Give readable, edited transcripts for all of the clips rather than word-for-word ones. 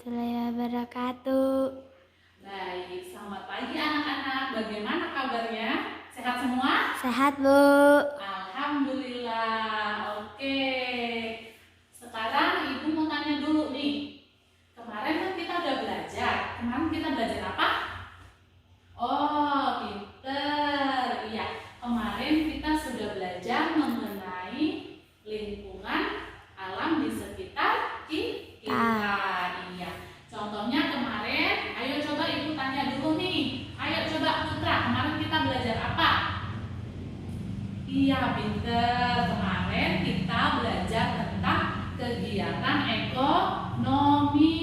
warahmatullahi wabarakatuh. Baik, selamat pagi anak-anak. Bagaimana kabarnya? Sehat semua? Sehat, Bu. Alhamdulillah. Oke. Sekarang Ibu mau tanya dulu nih. Kemarin kan kita udah belajar. Kemarin kita belajar apa? Oh, pinter. Iya, kemarin kita sudah belajar mengenai lingkungan alam di sekitar kita. Iya. Contohnya kemarin, ayo coba Ibu tanya dulu nih. Ayo coba Putra, kemarin kita belajar apa? Iya, pinter. Kemarin kita belajar tentang kegiatan ekonomi.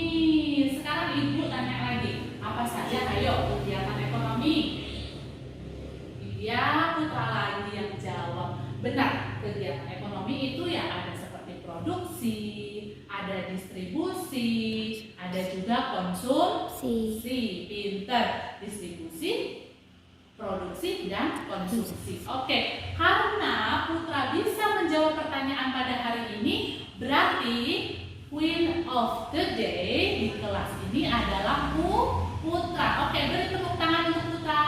Sekarang Ibu tanya lagi, apa saja ayo kegiatan ekonomi? Iya, Putra lagi yang jawab. Benar, kegiatan ekonomi itu ya ada seperti produksi, ada distribusi, ada juga konsumsi. Pinter, distribusi, produksi, dan konsumsi. Oke, karena Putra bisa menjawab pertanyaan pada hari ini, berarti Queen of the Day di kelas ini adalah Putra. Oke, beri tepuk tangan untuk Putra.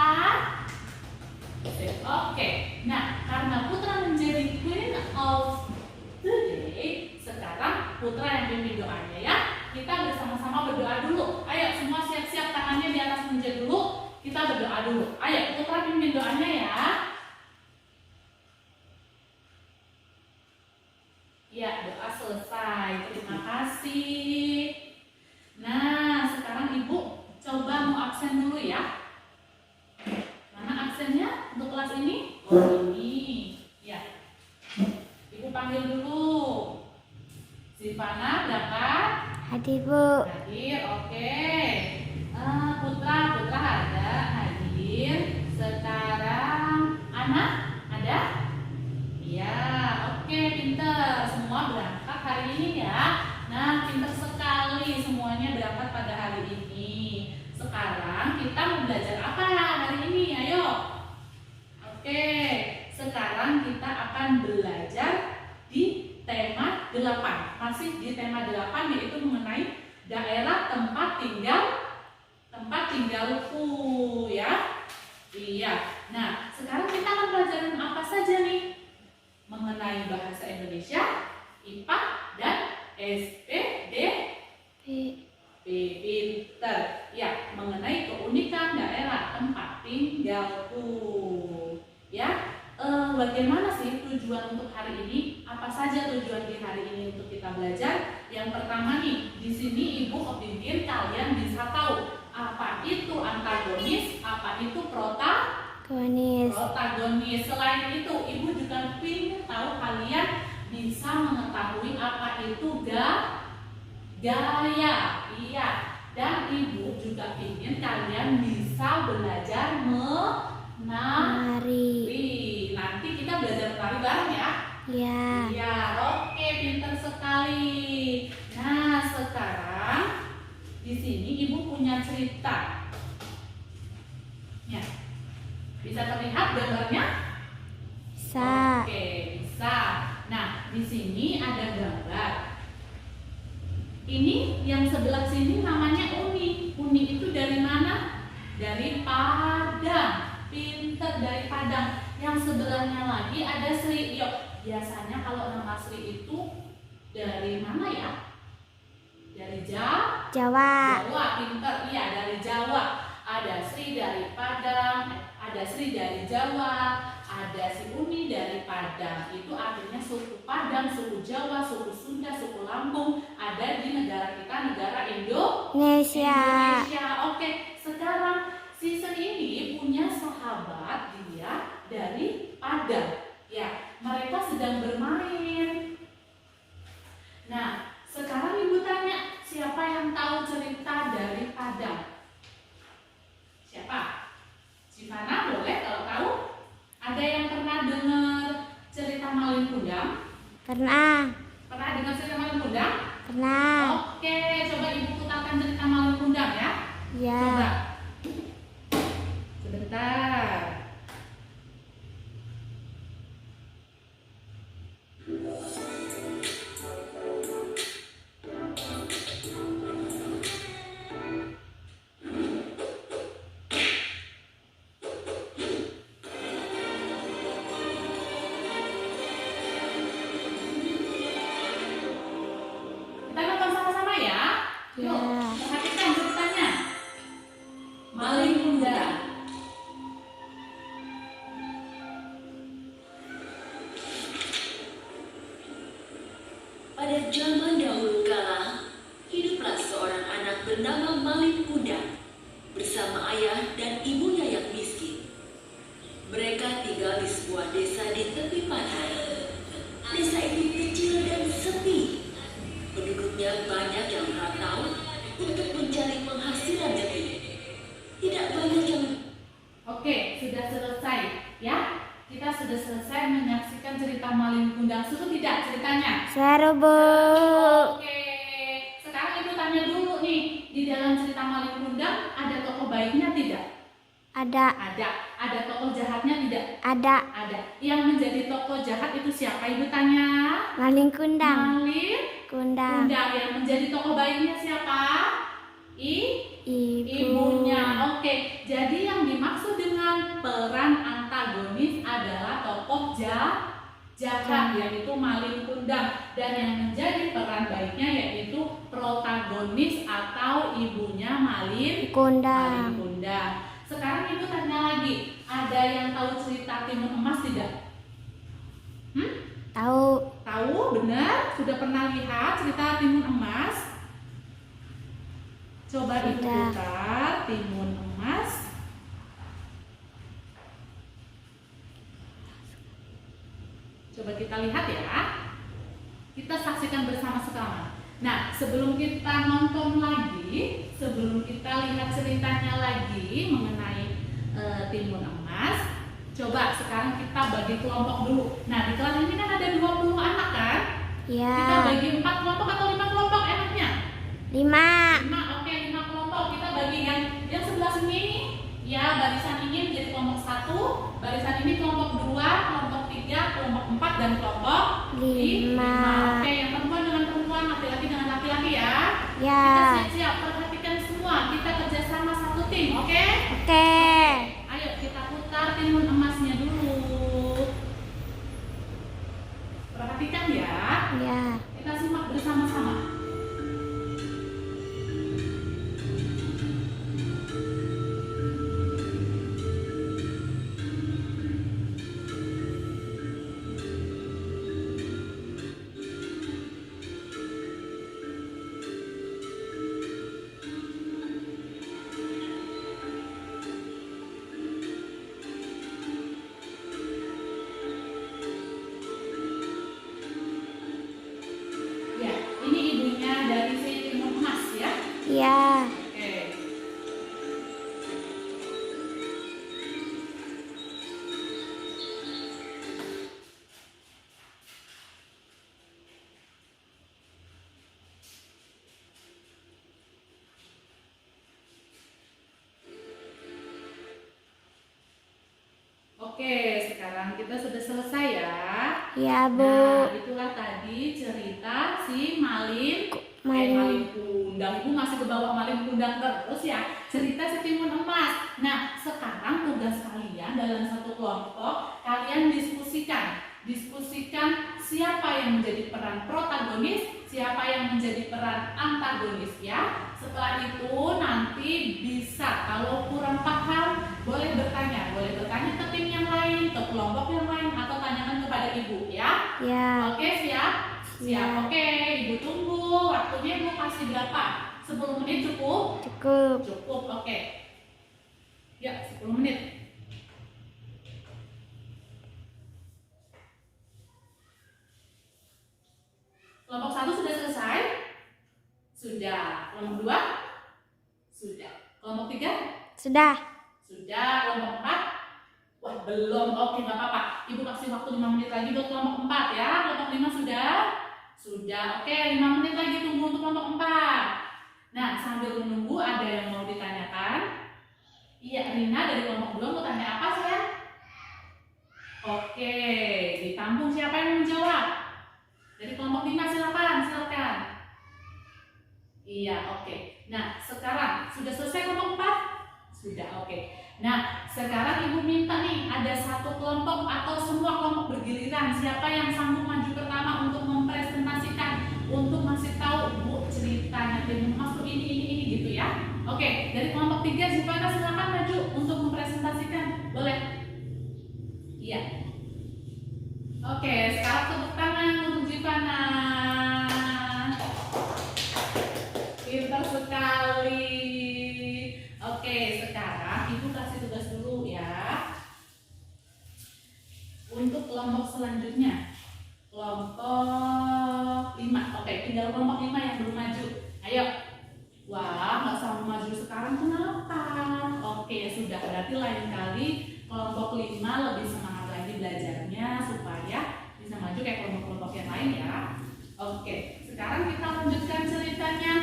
Oke, nah karena Putra menjadi Queen of the Day, sekarang Putra yang pimpin doanya ya. Kita bersama-sama berdoa dulu. Ayo semua siap-siap, tangannya di atas meja dulu. Kita berdoa dulu. Ayo Putra pimpin doanya ya. Ya, doa selesai. Terima kasih. Nah, sekarang Ibu coba mau absen dulu ya. Mana absennya untuk kelas ini? Oh, ini. Ya. Ibu panggil dulu. Silvana berangkat? Hadir, Bu. Hadir, oke. Putra ada hadir. Sekarang Ana ada? Iya, oke, pinter. Semua berangkat hari ini ya. Nah, pinter sekali semuanya berangkat pada hari ini. Sekarang kita mau belajar apa hari ini? Ayo. Oke, sekarang kita akan belajar di tema 8. Masih di tema 8, yaitu mengenai daerah tempat tinggalku ya. Iya. Nah, sekarang kita akan pelajarin apa saja nih? Mengenai bahasa Indonesia, IPA, dan SPD. Pinter. Ya, mengenai keunikan daerah tempat tinggalku. Ya. Bagaimana sih tujuan untuk hari ini? Apa saja tujuan di hari ini untuk kita belajar? Yang pertama nih, di sini Ibu ingin kalian bisa tahu apa itu antagonis, apa itu protagonis. Selain itu, Ibu juga ingin tahu kalian bisa mengetahui apa itu gaya. Iya. Dan Ibu juga ingin kalian bisa belajar menari. Nanti kita belajar menari bareng ya. Iya. Iya, oke, pintar sekali. Nah, sekarang di sini Ibu punya cerita. Ya. Bisa terlihat gambarnya? Bisa. Oke, bisa. Nah, di sini ada gambar. Ini yang sebelah sini namanya Uni. Uni itu dari mana? Dari Padang. Pintar, dari Padang. Yang sebelahnya lagi ada Sri. Yuk, biasanya kalau nama Sri itu dari mana ya? Dari Jawa. Pintar. Iya, dari Jawa. Ada Sri dari Padang, ada Sri dari Jawa, ada si Uni dari Padang. Itu artinya suku Padang, suku Jawa, suku Sunda, suku Lampung ada di negara kita, negara Indonesia. Oke, sekarang si Sri ini punya sahabat dia dari Padang. Ya, mereka sedang bermain. Nah, sekarang Ibu tanya, siapa yang tahu cerita dari Padang? Siapa? Civana boleh kalau tahu? Ada yang pernah dengar cerita Malin Kundang? Pernah. Pernah dengar cerita Malin Kundang? Pernah. Oke, coba Ibu putarkan cerita Malin Kundang ya. Iya. Coba bernama Malin Kundang bersama ayah dan ibunya yang miskin. Mereka tinggal di sebuah desa di tepi pantai. Desa itu kecil dan sepi. Penduduknya banyak yang merantau untuk mencari penghasilan lebih. Tidak banyak yang... Oke, sudah selesai ya. Kita sudah selesai menyaksikan cerita Malin Kundang. Seru tidak ceritanya? Seru, Bu. Oke, sekarang Ibu tanya dulu nih, di dalam cerita Malin Kundang ada tokoh baiknya tidak? Ada. Ada. Ada tokoh jahatnya tidak? Ada. Ada. Yang menjadi tokoh jahat itu siapa? Ibu tanya. Malin Kundang. Malin Kundang. Kundang. Yang menjadi tokoh baiknya siapa? Ibu. Ibunya. Oke, jadi yang dimaksud dengan peran antagonis adalah tokoh jahat, yaitu Malin Kundang, dan yang menjadi peran baiknya yaitu protagonis atau ibunya Malin Kundang. Kundang. Sekarang Ibu tanya lagi, ada yang tahu cerita Timun Emas tidak? Tahu. Tahu, benar? Sudah pernah lihat cerita Timun Emas? Coba Ibu Sudah. putar Timun Emas. Coba kita lihat ya. Kita saksikan bersama-sama. Nah, sebelum kita nonton lagi, sebelum kita lihat ceritanya lagi mengenai Timun Emas, coba sekarang kita bagi kelompok dulu. Nah, di kelas ini kan ada 20 anak kan? Ya. Kita bagi 4 kelompok atau 5 kelompok enaknya? 5. 5, oke, 5 kelompok. Kita bagi yang sebelah sini, ya barisan ini menjadi kelompok 1, barisan ini kelompok 2, kelompok 3, kelompok 4, dan kelompok 5. 5. Oke, yang perempuan dengan perempuan, laki-laki dengan laki-laki ya. Ya. Kita siap-siap, perhatikan semua. Kita kerjasama satu tim, oke? Oke. Ayo kita putar timun emasnya dulu. Perhatikan ya. Ya. Kita simak bersama-sama. Ya, ini ibunya dari si timun emas ya. Ya. Oke. Oke, sekarang kita sudah selesai ya. Ya, Bu. Nah, itulah tadi cerita si Malin Kundang. Ibu masih ke bawah Malin Kundang terus ya. Cerita si Timun Emas. Nah, sekarang tugas kalian dalam satu kelompok, kalian diskusikan siapa yang menjadi peran protagonis, siapa yang menjadi peran antagonis ya. Setelah itu nanti bisa, kalau kurang paham boleh bertanya ke tim yang lain, ke kelompok yang lain, atau tanyakan kepada ibu ya. Ya. Oke, siap? Siap. Ya. Oke, ibu tunggu. Waktunya ibu kasih berapa? 10 menit cukup? Cukup. Cukup, oke. Ya, 10 menit. Kelompok 1 sudah selesai? Sudah. Kelompok 2? Sudah. Kelompok 3? Sudah. Sudah. Kelompok 4? Wah, belum. Oke, nggak apa-apa. Ibu kasih waktu 5 menit lagi buat kelompok 4 ya. Kelompok 5 sudah? Sudah. Oke, 5 menit lagi tunggu untuk kelompok 4. Nah, sambil menunggu ada yang mau ditanyakan? Iya, Rina dari kelompok 2 mau tanya apa sayang? Oke, ditampung siapa yang menjawab? Dari kelompok 5 silakan. Iya, oke. Nah, sekarang sudah selesai kelompok 4? Sudah, oke. Nah, sekarang ibu minta nih ada satu kelompok atau semua kelompok bergiliran. Siapa yang sanggup maju pertama untuk mempresentasikan, untuk ngasih tahu Bu ceritanya Timun Emas tuh ini gitu ya. Oke, dari kelompok 3 Zivana silakan maju untuk mempresentasikan. Boleh? Iya. Oke, sekarang tepuk tangan untuk Zivana. Pintar sekali. maju sekarang kenapa? Oke, sudah, berarti lain kali kelompok 5 lebih semangat lagi belajarnya supaya bisa maju kayak kelompok-kelompok yang lain ya. Oke, sekarang kita lanjutkan ceritanya.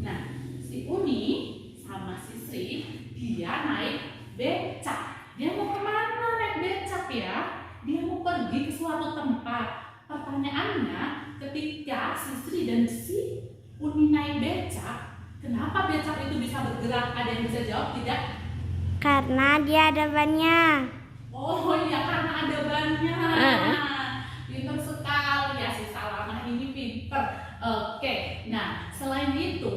Nah, si Uni sama si Sri dia naik becak. Dia mau kemana naik becak ya? Dia mau pergi ke suatu tempat. Pertanyaannya, ketika si Sri dan si Uni naik becak, kenapa becak itu bisa bergerak? Ada yang bisa jawab tidak? Karena dia ada bannya. Oh iya, karena ada bannya. Pinter sekali ya si Salama ini pinter. Oke, nah selain itu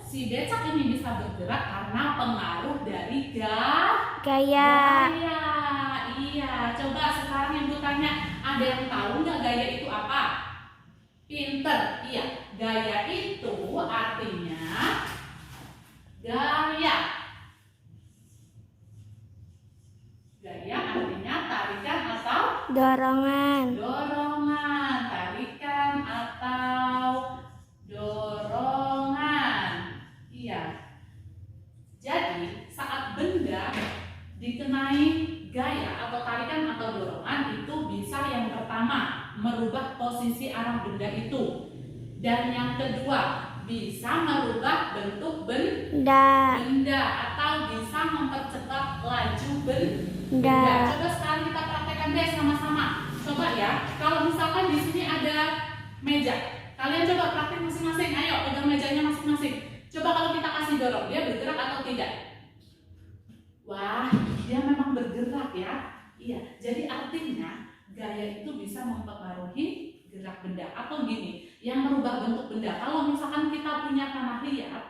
si becak ini bisa bergerak karena pengaruh dari Gaya. gaya. Iya, coba sekarang Ibu tanya, ada yang tahu nggak gaya itu apa? Pinter, iya. Gaya itu artinya gaya. Gaya artinya tarikan atau Dorongan. dorongan. Tarikan atau dorongan. Iya. Jadi saat benda dikenai gaya atau tarikan atau dorongan itu bisa yang pertama merubah posisi arah benda itu, dan yang kedua bisa merubah bentuk benda atau bisa mempercepat laju benda. Coba sekarang kita praktekkan deh sama-sama. Coba ya, kalau misalkan di sini ada meja, kalian coba praktek masing-masing. Ayo pegang mejanya masing-masing. Coba kalau kita kasih dorong, dia bergerak atau tidak? Wah, dia memang bergerak ya. Iya, jadi artinya gaya itu bisa mempengaruhi gerak benda. Atau gini, yang merubah bentuk benda. Kalau misalkan kita punya tanah liat,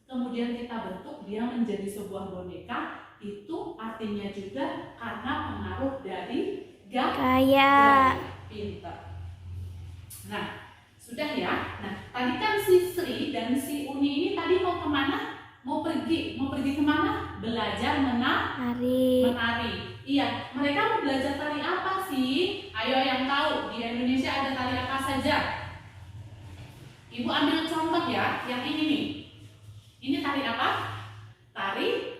kemudian kita bentuk dia menjadi sebuah boneka, itu artinya juga karena pengaruh dari Gaya. Pinter. Nah, sudah ya. Nah, tadi kan si Sri dan si Uni ini tadi mau kemana? Mau pergi kemana? Belajar menari. Iya, mereka mau belajar tari apa sih? Ayo yang tahu, di Indonesia ada tari apa saja? Ibu ambil contoh ya, yang ini nih. Ini tari apa? Tari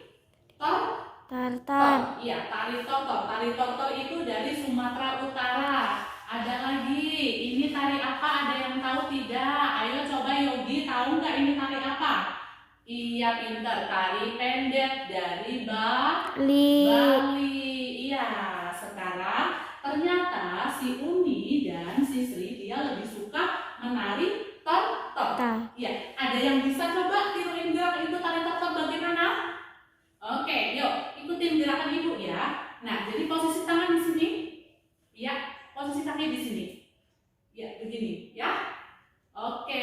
Tortor. Iya, tari tortor. Tari tortor itu dari Sumatera Utara. Ada lagi, ini tari apa? Ada yang tahu tidak? Ayo coba Yogi, tahu nggak ini tari apa? Iya, pintar. Tari pendek dari Bali. Iya, sekarang ternyata si Uni dan si Sri dia lebih suka menari tortor. Iya, ada yang bisa coba tiruin gerak itu tari tortor bagaimana? Oke, yuk ikutin gerakan Ibu ya. Nah, jadi posisi tangan di sini. Iya, posisi kaki di sini. Ya, begini ya. Oke,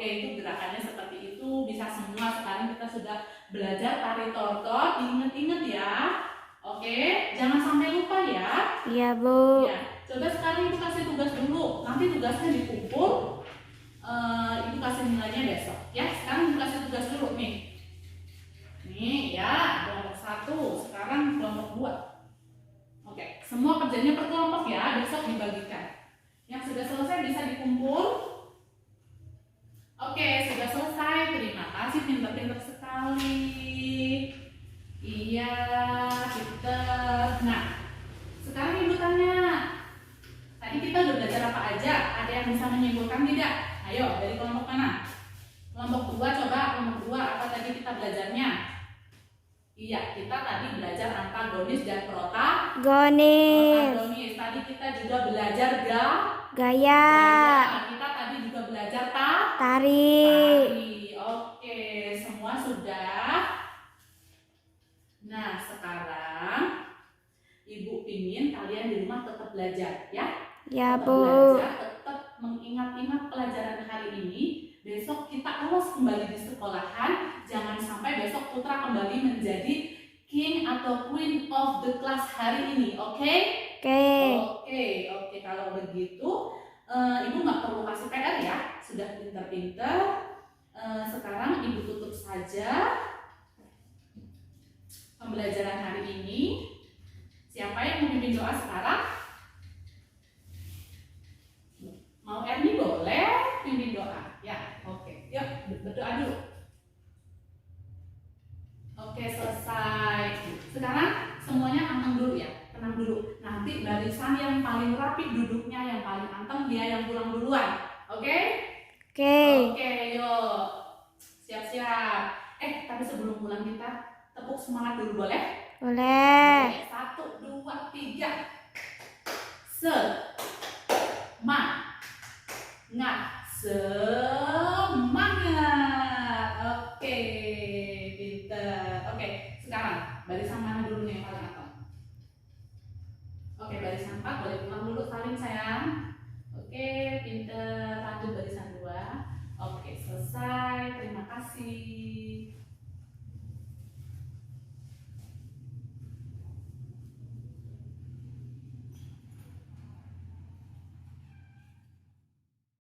itu gerakannya seperti itu, bisa semua. Sekarang kita sudah belajar tari tortor, inget-inget ya. Oke, jangan sampai lupa ya. Iya, Bu. Ya, coba sekarang Ibu kasih tugas dulu. Nanti tugasnya dikumpul. Ibu kasih nilainya besok. Ya, sekarang Ibu kasih tugas dulu nih. Nih ya, kelompok 1, sekarang kelompok 2. Oke, semua kerjanya per kelompok ya, besok dibagikan. Yang sudah selesai bisa dikumpul. Oke, sudah selesai. Terima kasih, pintar-pintar sekali. Iya, pintar. Nah, sekarang Ibu tanya. Tadi kita udah belajar apa aja? Ada yang bisa menyimpulkan tidak? Ayo, dari kelompok mana? Kelompok 2 coba, kelompok 2 apa tadi kita belajarnya? Iya, kita tadi belajar antagonis dan protagonis. Tadi kita juga belajar Gaya. Kita tadi juga belajar Tari. Oke, semua sudah. Nah, sekarang Ibu ingin kalian di rumah tetap belajar ya. Ya, Tetap Bu. belajar, tetap mengingat-ingat pelajaran hari ini. Besok kita ulas kembali di sekolahan. Jangan sampai besok Putra kembali menjadi king atau queen of the class hari ini, oke? Oke. Kalau begitu, Ibu nggak perlu kasih PR ya. Sudah pintar-pintar. Sekarang Ibu tutup saja pembelajaran hari ini. Siapa yang memimpin doa sekarang? Mau Erni boleh pimpin doa? Ya, oke. Yuk. berdoa dulu. Oke, selesai. Sekarang semuanya anteng dulu ya, tenang dulu. Nanti barisan yang paling rapi duduknya, yang paling anteng dia yang pulang duluan. Oke? Oke. Oke, yuk. Siap-siap. Tapi sebelum pulang kita tepuk semangat dulu boleh? Boleh. 1, 2, 3. Semangat. Oke, pinter. Oke, sekarang barisan mana dulu nih yang paling atas? Oke, barisan 4 boleh pulang dulu saling sayang. Oke, pinter. Lanjut